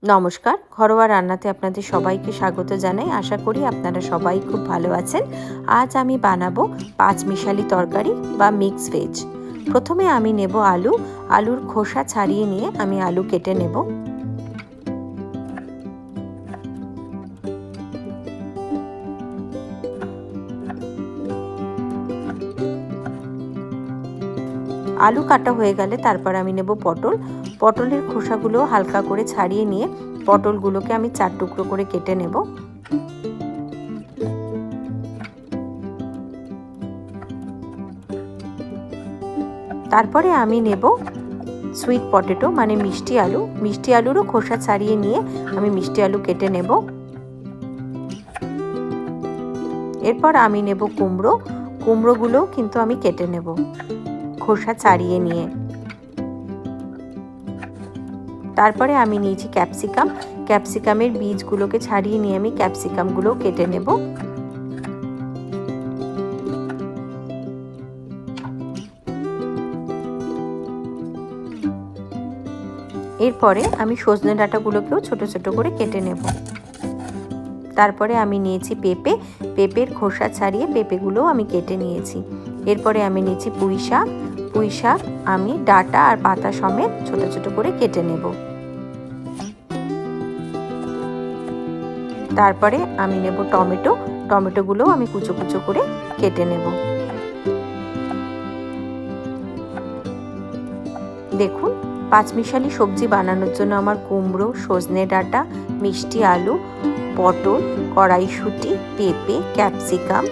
নমস্কার, ঘরোয়া রান্নাতে আপনাদের সবাইকে স্বাগত জানাই। আশা করি আপনারা সবাই খুব ভালো আছেন। আজ আমি বানাবো পাঁচমিশালি তরকারি বা মিক্স ভেজ। প্রথমে আমি নেব আলুর খোসা ছাড়িয়ে নিয়ে আমি আলু কেটে নেব। আলু কাটা হয়ে গেলে তারপর আমি নেব পটলের খোসাগুলো হালকা করে ছাড়িয়ে নিয়ে পটলগুলোকে আমি 4 টুকরো করে কেটে নেব। তারপরে আমি নেব সুইট পটেটো মানে মিষ্টি আলুরও খোসা ছাড়িয়ে নিয়ে আমি মিষ্টি আলু কেটে নেব। এরপর আমি নেব কুমড়োগুলো কিন্তু আমি কেটে নেব খোসা ছাড়িয়ে নিয়ে। তারপরে আমি নিয়েছি ক্যাপসিকামের বীজগুলোকে ছাড়িয়ে নিয়ে আমি ক্যাপসিকামগুলো কেটে নেব। এরপরে আমি সজনে ডাঁটাগুলোকেও ছোট ছোট করে কেটে নেব। তারপরে আমি নিয়েছি পেঁপের খোসা ছাড়িয়ে পেঁপেগুলোও আমি কেটে নিয়েছি। এরপরে আমি নিয়েছি পুঁই শাক আমি ডাঁটা আর পাতা সমেত ছোট ছোট করে কেটে নেব। তারপরে আমি নেব টমেটোগুলো আমি কুচো কুচো করে কেটে নেব। দেখুন, পাঁচমিশালি সবজি বানানোর জন্য আমার কুমড়ো, সজনে ডাঁটা, মিষ্টি আলু, পটল, কড়াইশুঁটি, পেঁপে, ক্যাপসিকাম,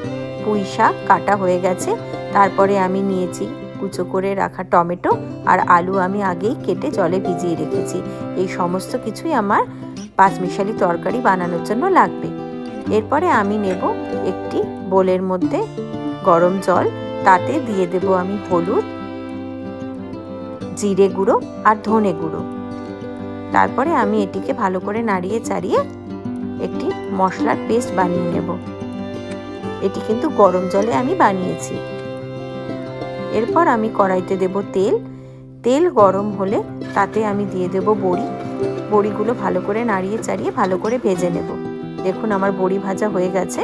পুঁই শাক কাটা হয়ে গেছে। তারপরে আমি নিয়েছি কুচো করে রাখা টমেটো আর আলু আমি আগেই কেটে জলে ভিজিয়ে রেখেছি। এই সমস্ত কিছুই আমার পাঁচমিশালি তরকারি বানানোর জন্য লাগবে। এরপরে আমি নেব একটি বোলের মধ্যে গরম জল, তাতে দিয়ে দেব আমি হলুদ, জিরে গুঁড়ো আর ধনে গুঁড়ো। তারপরে আমি এটিকে ভালো করে নাড়িয়ে চাড়িয়ে একটি মশলার পেস্ট বানিয়ে নেব। এটি কিন্তু গরম জলে আমি বানিয়েছি। এরপর আমি কড়াইতে দেব তেল গরম হলে তাতে আমি দিয়ে দেব বড়িগুলো ভালো করে নাড়িয়ে চাড়িয়ে ভালো করে ভেজে নেব। দেখুন আমার বড়ি ভাজা হয়ে গেছে।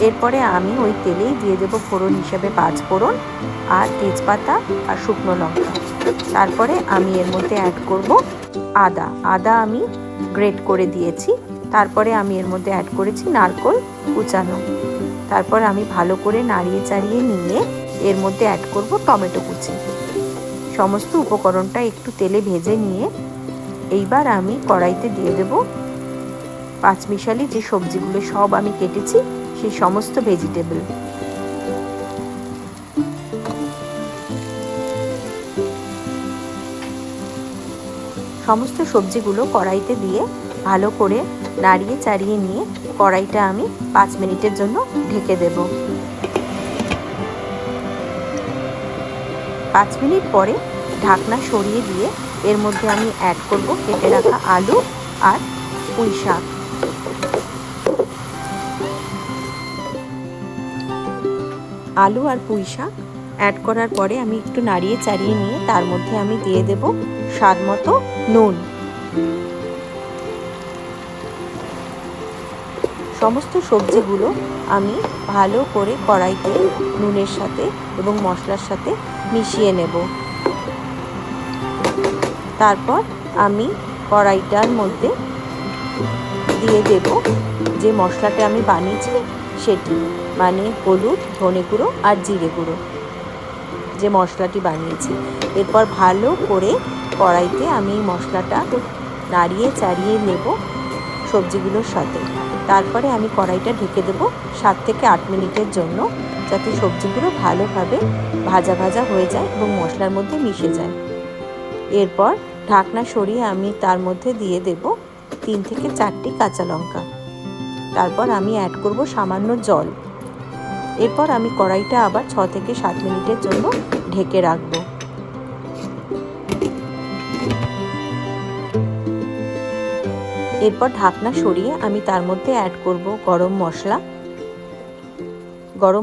এরপরে আমি ওই তেলেই দিয়ে দেব ফোড়ন হিসেবে 5 ফোড়ন আর তেজপাতা আর শুকনো লঙ্কা। তারপরে আমি এর মধ্যে অ্যাড করব আদা আমি গ্রেট করে দিয়েছি। তারপরে আমি এর মধ্যে অ্যাড করেছি নারকেল কুচানো। তারপর আমি ভালো করে নাড়িয়ে চাড়িয়ে নিয়ে এর মধ্যে অ্যাড করব টমেটো কুচি। সমস্ত উপকরণটা একটু তেলে ভেজে নিয়ে এইবার আমি কড়াইতে দিয়ে দেব পাঁচমিশালি যে সবজিগুলো সব আমি কেটেছি সেই সমস্ত ভেজিটেবল। সমস্ত সবজিগুলো কড়াইতে দিয়ে ভালো করে নাড়িয়ে চাড়িয়ে নিয়ে কড়াইটা আমি 5 মিনিটের জন্য ঢেকে দেব। 5 মিনিট পরে ঢাকনা সরিয়ে দিয়ে এর মধ্যে আমি অ্যাড করব কেটে রাখা আলু আর পুঁই শাক। আলু আর পুঁই শাক অ্যাড করার পরে আমি একটু নাড়িয়ে চাড়িয়ে নিয়ে তার মধ্যে আমি দিয়ে দেব স্বাদ মতো নুন। সমস্ত সবজিগুলো আমি ভালো করে কড়াইতে নুনের সাথে এবং মশলার সাথে মিশিয়ে নেব। তারপর আমি কড়াইটার মধ্যে দিয়ে দেব যে মশলাটা আমি বানিয়েছি সেটি, মানে হলুদ, ধনে গুঁড়ো আর জিরে গুঁড়ো যে মশলাটি বানিয়েছি। এরপর ভালো করে কড়াইতে আমি মশলাটা নাড়িয়ে চাড়িয়ে নেব সবজিগুলোর সাথে। তারপরে আমি কড়াইটা ঢেকে দেব 7 থেকে 8 মিনিটের জন্য, যাতে সবজিগুলো ভালোভাবে ভাজা ভাজা হয়ে যায় এবং মশলার মধ্যে মিশে যায়। এরপর ঢাকনা সরিয়ে আমি তার মধ্যে দিয়ে দেব 3 থেকে 4টি কাঁচা লঙ্কা। তারপর আমি অ্যাড করব সামান্য জল। এরপর আমি কড়াইটা আবার 6 থেকে 7 মিনিটের জন্য ঢেকে রাখব। এরপর ঢাকনা সরিয়ে আমি তার মধ্যে অ্যাড করব গরম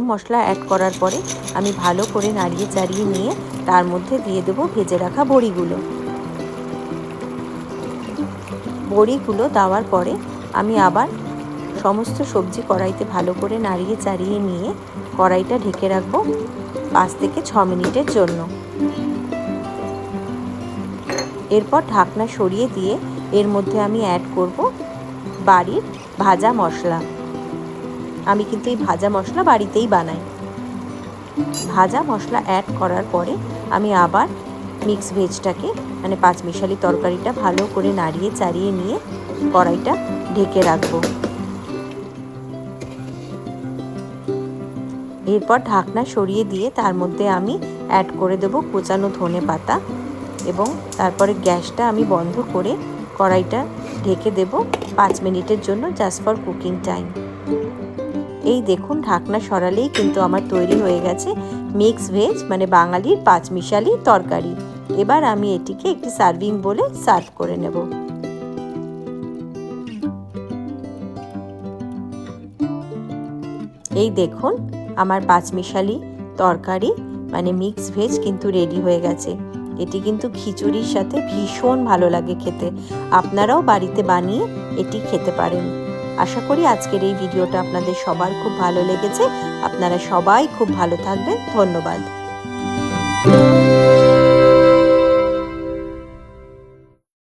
মশলা অ্যাড করার পরে আমি ভালো করে নাড়িয়ে চাড়িয়ে নিয়ে তার মধ্যে দিয়ে দেব ভেজে রাখা বড়িগুলো দেওয়ার পরে আমি আবার সমস্ত সবজি কড়াইতে ভালো করে নাড়িয়ে চাড়িয়ে নিয়ে কড়াইটা ঢেকে রাখবো 5 থেকে 6 মিনিটের জন্য। এরপর ঢাকনা সরিয়ে দিয়ে এর মধ্যে আমি অ্যাড করব বাড়ির ভাজা মশলা। আমি কিন্তু এই ভাজা মশলা বাড়িতেই বানাই। ভাজা মশলা অ্যাড করার পরে আমি আবার মিক্স ভেজটাকে মানে পাঁচমিশালি তরকারিটা ভালো করে নাড়িয়ে চাড়িয়ে নিয়ে কড়াইটা ঢেকে রাখবো। এরপর ঢাকনা সরিয়ে দিয়ে তার মধ্যে আমি অ্যাড করে দেব কোচানো ধনে পাতা এবং তারপরে গ্যাসটা আমি বন্ধ করে কড়াইটা ঢেকে দেব 5 মিনিটের জন্য, জাস্ট ফর কুকিং টাইম। এই দেখুন ঢাকনা সরালেই কিন্তু আমার তৈরি হয়ে গেছে মিক্স ভেজ মানে বাঙালির পাঁচমিশালি তরকারি। এবার আমি এটিকে একটি সার্ভিং বলে সার্ভ করে নেব। এই দেখুন আমার পাঁচমিশালি তরকারি মানে মিক্স ভেজ কিন্তু রেডি হয়ে গেছে। এটি কিন্তু খিচুড়ির সাথে ভীষণ ভালো লাগে খেতে। আপনারাও বাড়িতে বানিয়ে এটি খেতে পারেন। আশা করি আজকের এই ভিডিওটা আপনাদের সবার খুব ভালো লেগেছে। আপনারা সবাই খুব ভালো থাকবেন। ধন্যবাদ।